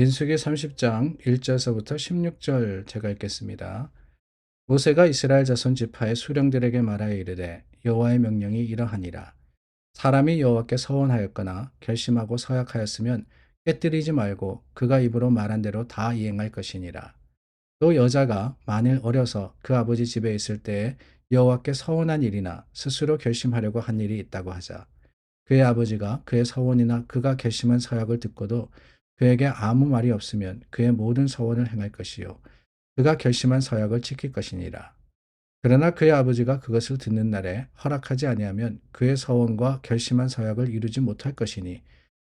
민수기 30장 1절서부터 16절 제가 읽겠습니다. 모세가 이스라엘 자손 지파의 수령들에게 말하여 이르되 여호와의 명령이 이러하니라. 사람이 여호와께 서원하였거나 결심하고 서약하였으면 깨뜨리지 말고 그가 입으로 말한 대로 다 이행할 것이니라. 또 여자가 만일 어려서 그 아버지 집에 있을 때에 여호와께 서원한 일이나 스스로 결심하려고 한 일이 있다고 하자. 그의 아버지가 그의 서원이나 그가 결심한 서약을 듣고도 그에게 아무 말이 없으면 그의 모든 서원을 행할 것이요 그가 결심한 서약을 지킬 것이니라. 그러나 그의 아버지가 그것을 듣는 날에 허락하지 아니하면 그의 서원과 결심한 서약을 이루지 못할 것이니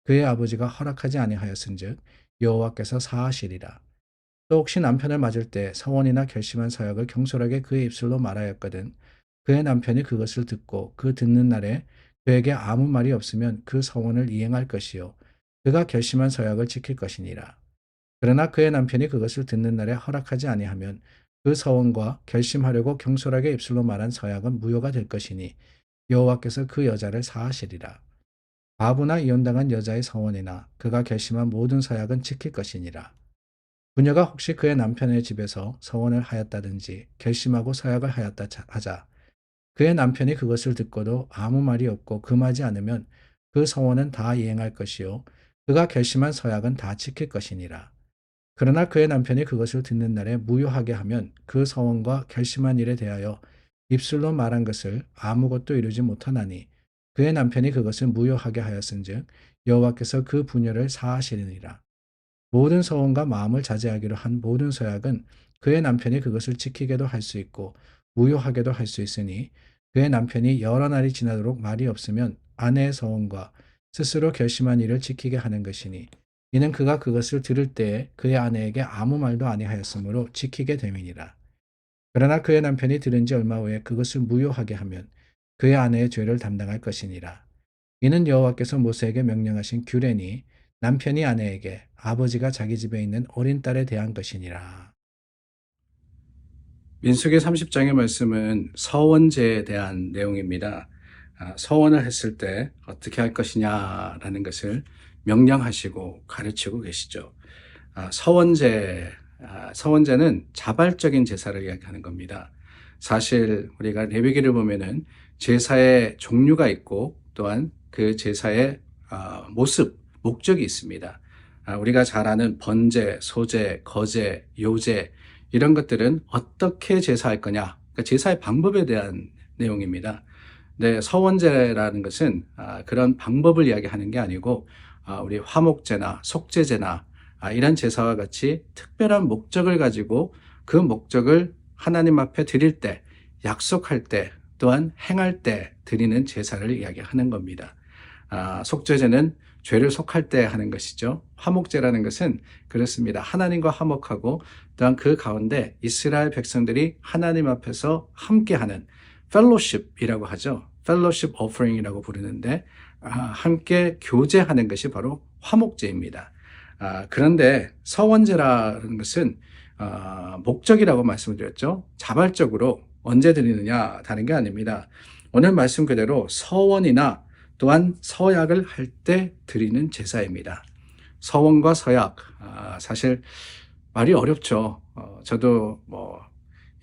그의 아버지가 허락하지 아니하였은즉 여호와께서 사하시리라. 또 혹시 남편을 맞을 때 서원이나 결심한 서약을 경솔하게 그의 입술로 말하였거든 그의 남편이 그것을 듣고 그 듣는 날에 그에게 아무 말이 없으면 그 서원을 이행할 것이요 그가 결심한 서약을 지킬 것이니라. 그러나 그의 남편이 그것을 듣는 날에 허락하지 아니하면 그 서원과 결심하려고 경솔하게 입술로 말한 서약은 무효가 될 것이니 여호와께서 그 여자를 사하시리라. 과부나 이혼당한 여자의 서원이나 그가 결심한 모든 서약은 지킬 것이니라. 부녀가 혹시 그의 남편의 집에서 서원을 하였다든지 결심하고 서약을 하였다 하자 그의 남편이 그것을 듣고도 아무 말이 없고 금하지 않으면 그 서원은 다 이행할 것이요 그가 결심한 서약은 다 지킬 것이니라. 그러나 그의 남편이 그것을 듣는 날에 무효하게 하면 그 서원과 결심한 일에 대하여 입술로 말한 것을 아무것도 이루지 못하나니 그의 남편이 그것을 무효하게 하였은즉 여호와께서 그 부녀를 사하시리니라. 모든 서원과 마음을 자제하기로 한 모든 서약은 그의 남편이 그것을 지키게도 할 수 있고 무효하게도 할 수 있으니 그의 남편이 여러 날이 지나도록 말이 없으면 아내의 서원과 스스로 결심한 일을 지키게 하는 것이니 이는 그가 그것을 들을 때에 그의 아내에게 아무 말도 아니하였으므로 지키게 됨이니라. 그러나 그의 남편이 들은 지 얼마 후에 그것을 무효하게 하면 그의 아내의 죄를 담당할 것이니라. 이는 여호와께서 모세에게 명령하신 규례니 남편이 아내에게 아버지가 자기 집에 있는 어린 딸에 대한 것이니라. 민수기 30장의 말씀은 서원제에 대한 내용입니다. 서원을 했을 때 어떻게 할 것이냐라는 것을 명령하시고 가르치고 계시죠. 서원제는 자발적인 제사를 이야기하는 겁니다. 사실 우리가 레위기를 보면은 제사의 종류가 있고 또한 그 제사의 모습, 목적이 있습니다. 우리가 잘 아는 번제, 소제, 거제, 요제 이런 것들은 어떻게 제사할 거냐, 그러니까 제사의 방법에 대한 내용입니다. 네, 서원제라는 것은 그런 방법을 이야기하는 게 아니고 우리 화목제나 속제제나 이런 제사와 같이 특별한 목적을 가지고 그 목적을 하나님 앞에 드릴 때, 약속할 때, 또한 행할 때 드리는 제사를 이야기하는 겁니다. 속죄제는 죄를 속할 때 하는 것이죠. 화목제라는 것은 그렇습니다. 하나님과 화목하고 또한 그 가운데 이스라엘 백성들이 하나님 앞에서 함께하는 펠로십이라고 하죠. 펠로십 오퍼링이라고 부르는데 함께 교제하는 것이 바로 화목제입니다. 그런데 서원제라는 것은 목적이라고 말씀을 드렸죠. 자발적으로 언제 드리느냐 다른 게 아닙니다. 오늘 말씀 그대로 서원이나 또한 서약을 할 때 드리는 제사입니다. 서원과 서약, 사실 말이 어렵죠. 저도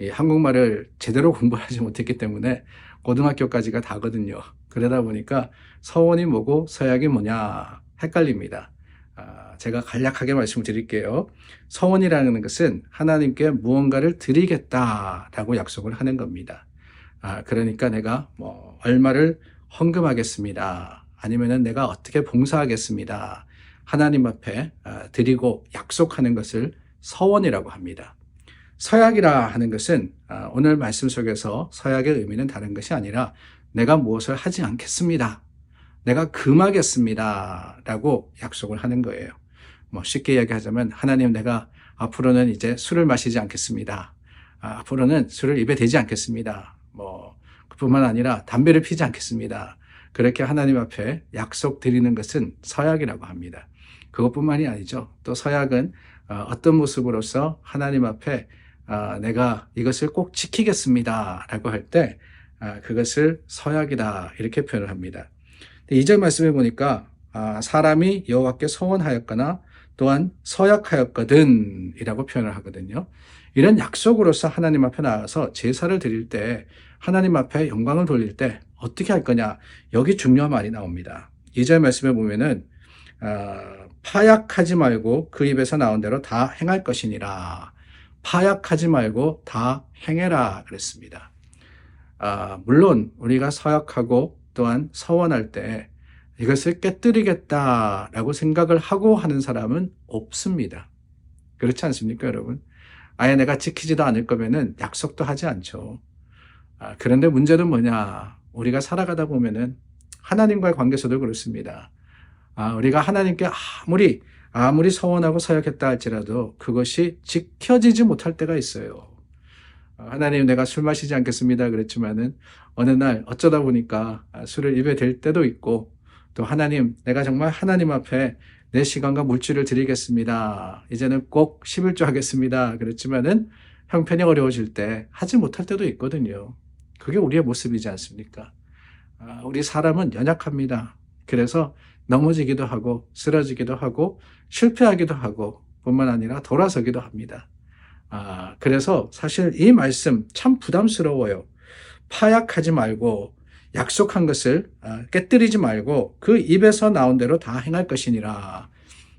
이 한국말을 제대로 공부하지 못했기 때문에 고등학교까지가 다거든요. 그러다 보니까 서원이 뭐고 서약이 뭐냐 헷갈립니다. 제가 간략하게 말씀을 드릴게요. 서원이라는 것은 하나님께 무언가를 드리겠다라고 약속을 하는 겁니다. 그러니까 내가 얼마를 헌금하겠습니다. 아니면은 내가 어떻게 봉사하겠습니다. 하나님 앞에 드리고 약속하는 것을 서원이라고 합니다. 서약이라 하는 것은 오늘 말씀 속에서 서약의 의미는 다른 것이 아니라 내가 무엇을 하지 않겠습니다. 내가 금하겠습니다. 라고 약속을 하는 거예요. 쉽게 이야기하자면 하나님 내가 앞으로는 이제 술을 마시지 않겠습니다. 앞으로는 술을 입에 대지 않겠습니다. 그뿐만 아니라 담배를 피지 않겠습니다. 그렇게 하나님 앞에 약속 드리는 것은 서약이라고 합니다. 그것뿐만이 아니죠. 또 서약은 어떤 모습으로서 하나님 앞에 내가 이것을 꼭 지키겠습니다. 라고 할 때 그것을 서약이다 이렇게 표현을 합니다. 2절 말씀해 보니까 사람이 여호와께 서원하였거나 또한 서약하였거든 이라고 표현을 하거든요. 이런 약속으로서 하나님 앞에 나가서 제사를 드릴 때, 하나님 앞에 영광을 돌릴 때 어떻게 할 거냐, 여기 중요한 말이 나옵니다. 2절 말씀에 보면은 파약하지 말고 그 입에서 나온 대로 다 행할 것이니라. 파약하지 말고 다 행해라 그랬습니다. 물론 우리가 서약하고 또한 서원할 때 이것을 깨뜨리겠다라고 생각을 하고 하는 사람은 없습니다. 그렇지 않습니까, 여러분? 아예 내가 지키지도 않을 거면은 약속도 하지 않죠. 그런데 문제는 뭐냐? 우리가 살아가다 보면은 하나님과의 관계에서도 그렇습니다. 우리가 하나님께 아무리 서원하고 서약했다 할지라도 그것이 지켜지지 못할 때가 있어요. 하나님, 내가 술 마시지 않겠습니다 그랬지만은 어느 날 어쩌다 보니까 술을 입에 댈 때도 있고, 또 하나님, 내가 정말 하나님 앞에 내 시간과 물질을 드리겠습니다, 이제는 꼭 11조 하겠습니다 그랬지만은 형편이 어려워질 때 하지 못할 때도 있거든요. 그게 우리의 모습이지 않습니까? 우리 사람은 연약합니다. 그래서 넘어지기도 하고 쓰러지기도 하고 실패하기도 하고 뿐만 아니라 돌아서기도 합니다. 그래서 사실 이 말씀 참 부담스러워요. 파약하지 말고 약속한 것을 깨뜨리지 말고 그 입에서 나온 대로 다 행할 것이니라.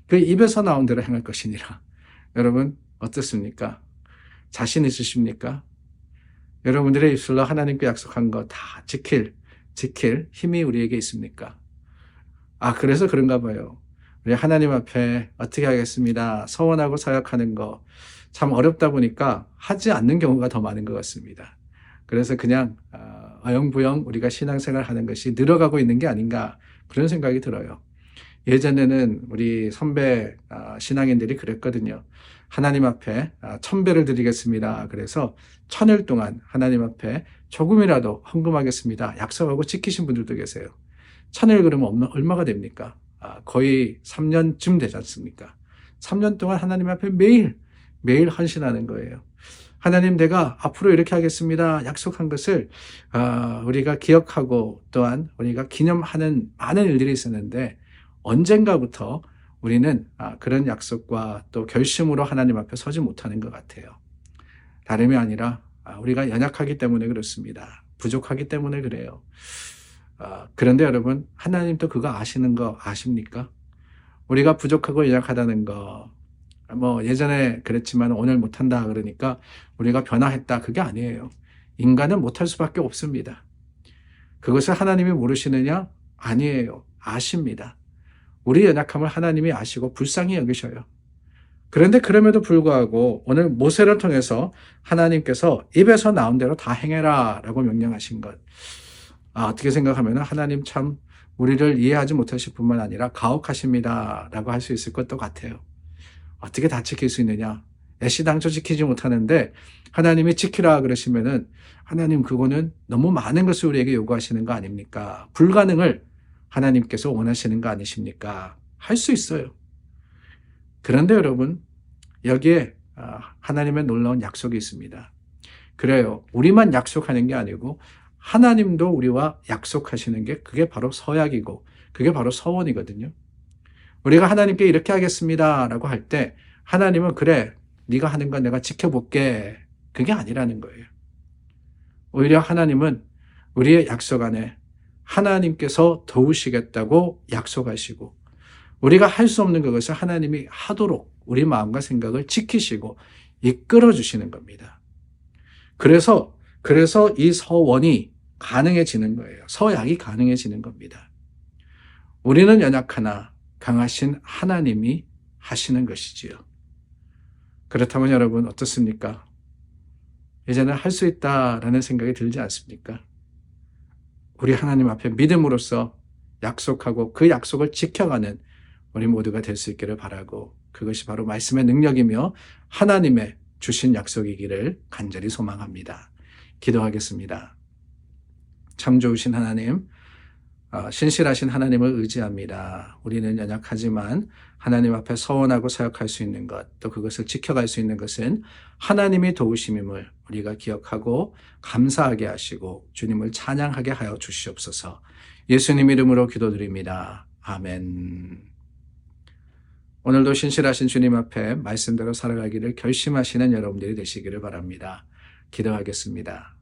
그 입에서 나온 대로 행할 것이니라. 여러분 어떻습니까? 자신 있으십니까? 여러분들의 입술로 하나님께 약속한 거 다 지킬 힘이 우리에게 있습니까? 그래서 그런가 봐요. 우리 하나님 앞에 어떻게 하겠습니다, 서원하고 서약하는 거 참 어렵다 보니까 하지 않는 경우가 더 많은 것 같습니다. 그래서 그냥 어영부영 우리가 신앙생활 하는 것이 늘어가고 있는 게 아닌가, 그런 생각이 들어요. 예전에는 우리 선배 신앙인들이 그랬거든요. 하나님 앞에 1000배를 드리겠습니다. 그래서 1000일 동안 하나님 앞에 조금이라도 헌금하겠습니다 약속하고 지키신 분들도 계세요. 1000일 그러면 얼마가 됩니까? 거의 3년쯤 되지 않습니까? 3년 동안 하나님 앞에 매일 헌신하는 거예요. 하나님, 내가 앞으로 이렇게 하겠습니다 약속한 것을 우리가 기억하고 또한 우리가 기념하는 많은 일들이 있었는데, 언젠가부터 우리는 그런 약속과 또 결심으로 하나님 앞에 서지 못하는 것 같아요. 다름이 아니라 우리가 연약하기 때문에 그렇습니다. 부족하기 때문에 그래요. 그런데 여러분, 하나님도 그거 아시는 거 아십니까? 우리가 부족하고 연약하다는 거, 예전에 그랬지만 오늘 못한다 그러니까 우리가 변화했다, 그게 아니에요. 인간은 못할 수밖에 없습니다. 그것을 하나님이 모르시느냐? 아니에요. 아십니다. 우리 연약함을 하나님이 아시고 불쌍히 여기셔요. 그런데 그럼에도 불구하고 오늘 모세를 통해서 하나님께서 입에서 나온 대로 다 행해라 라고 명령하신 것, 어떻게 생각하면 하나님 참 우리를 이해하지 못하실 뿐만 아니라 가혹하십니다 라고 할 수 있을 것도 같아요. 어떻게 다 지킬 수 있느냐? 애시당초 지키지 못하는데 하나님이 지키라 그러시면은, 하나님 그거는 너무 많은 것을 우리에게 요구하시는 거 아닙니까? 불가능을 하나님께서 원하시는 거 아니십니까? 할 수 있어요. 그런데 여러분, 여기에 하나님의 놀라운 약속이 있습니다. 그래요. 우리만 약속하는 게 아니고 하나님도 우리와 약속하시는 게, 그게 바로 서약이고 그게 바로 서원이거든요. 우리가 하나님께 이렇게 하겠습니다 라고 할 때 하나님은 그래, 네가 하는 건 내가 지켜볼게, 그게 아니라는 거예요. 오히려 하나님은 우리의 약속 안에 하나님께서 도우시겠다고 약속하시고, 우리가 할 수 없는 그것을 하나님이 하도록 우리 마음과 생각을 지키시고 이끌어 주시는 겁니다. 그래서 이 서원이 가능해지는 거예요. 서약이 가능해지는 겁니다. 우리는 연약하나 강하신 하나님이 하시는 것이지요. 그렇다면 여러분 어떻습니까? 이제는 할 수 있다라는 생각이 들지 않습니까? 우리 하나님 앞에 믿음으로써 약속하고 그 약속을 지켜가는 우리 모두가 될 수 있기를 바라고, 그것이 바로 말씀의 능력이며 하나님의 주신 약속이기를 간절히 소망합니다. 기도하겠습니다. 참 좋으신 하나님, 신실하신 하나님을 의지합니다. 우리는 연약하지만 하나님 앞에 서원하고 서약할 수 있는 것, 또 그것을 지켜갈 수 있는 것은 하나님이 도우심임을 우리가 기억하고 감사하게 하시고 주님을 찬양하게 하여 주시옵소서. 예수님 이름으로 기도드립니다. 아멘. 오늘도 신실하신 주님 앞에 말씀대로 살아가기를 결심하시는 여러분들이 되시기를 바랍니다. 기도하겠습니다.